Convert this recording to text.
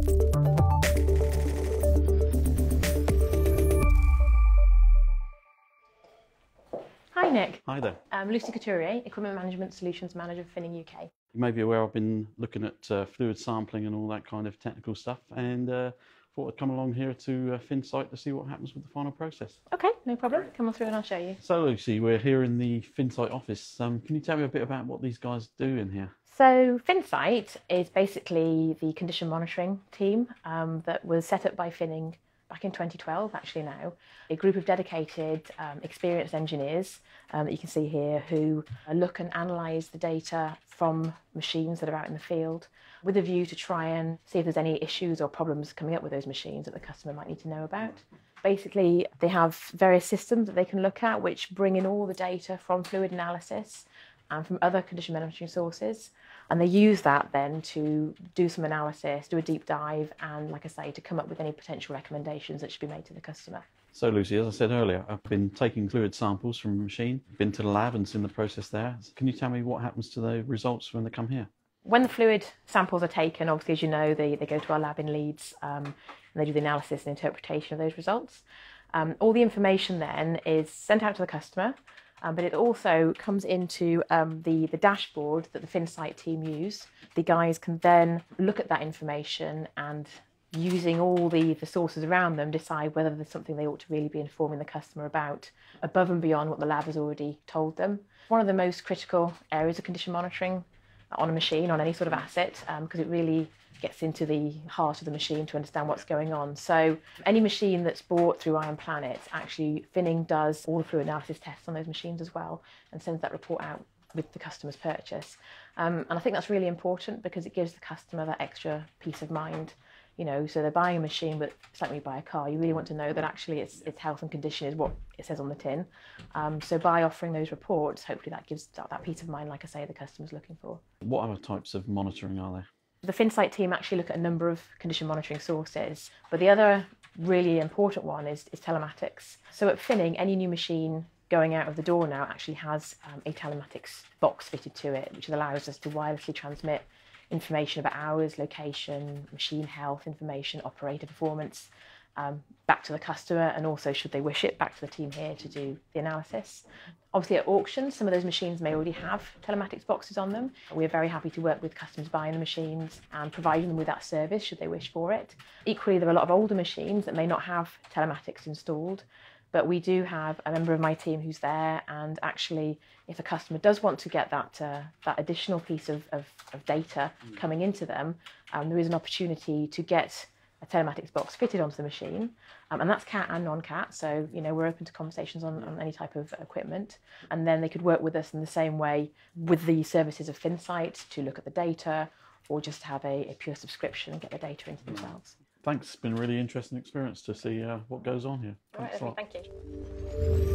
Hi Nick. Hi there. I'm Lucy Couturier, Equipment Management Solutions Manager for Finning UK. You may be aware I've been looking at fluid sampling and all that kind of technical stuff, and thought I'd come along here to Finsight to see what happens with the final process. Okay, no problem. Come on through and I'll show you. So Lucy, we're here in the Finsight office. Can you tell me a bit about what these guys do in here? So Finsight is basically the condition monitoring team that was set up by Finning back in 2012, actually now. A group of dedicated, experienced engineers that you can see here who look and analyse the data from machines that are out in the field with a view to try and see if there's any issues or problems coming up with those machines that the customer might need to know about. Basically, they have various systems that they can look at which bring in all the data from fluid analysis and from other condition monitoring sources. And they use that then to do some analysis, do a deep dive, and like I say, to come up with any potential recommendations that should be made to the customer. So Lucy, as I said earlier, I've been taking fluid samples from a machine, been to the lab and seen the process there. Can you tell me what happens to the results when they come here? When the fluid samples are taken, obviously, as you know, they go to our lab in Leeds and they do the analysis and interpretation of those results. All the information then is sent out to the customer, but it also comes into the dashboard that the Finsight team use. The guys can then look at that information and, using all the sources around them, decide whether there's something they ought to really be informing the customer about, above and beyond what the lab has already told them. One of the most critical areas of condition monitoring on a machine, on any sort of asset, because it really gets into the heart of the machine to understand what's going on. So any machine that's bought through Iron Planet, actually Finning does all the fluid analysis tests on those machines as well and sends that report out with the customer's purchase. And I think that's really important because it gives the customer that extra peace of mind. You know, so they're buying a machine, but it's like when you buy a car, you really want to know that actually its health and condition is what it says on the tin. So by offering those reports, hopefully that gives that peace of mind, like I say, the customer's looking for. What other types of monitoring are there? The Finsight team actually look at a number of condition monitoring sources, but the other really important one is telematics. So at Finning, any new machine going out of the door now actually has a telematics box fitted to it, which allows us to wirelessly transmit information about hours, location, machine health information, operator performance, back to the customer, and also, should they wish it, back to the team here to do the analysis. Obviously at auction, some of those machines may already have telematics boxes on them. We're very happy to work with customers buying the machines and providing them with that service should they wish for it. Equally, there are a lot of older machines that may not have telematics installed, but we do have a member of my team who's there, and actually if a customer does want to get that additional piece of data coming into them, there is an opportunity to get a telematics box fitted onto the machine, and that's CAT and non-CAT, so you know, we're open to conversations on any type of equipment, and then they could work with us in the same way with the services of Finsight to look at the data, or just have a pure subscription and get the data into themselves. Thanks, it's been a really interesting experience to see what goes on here. All right, Thanks a lot. thank you.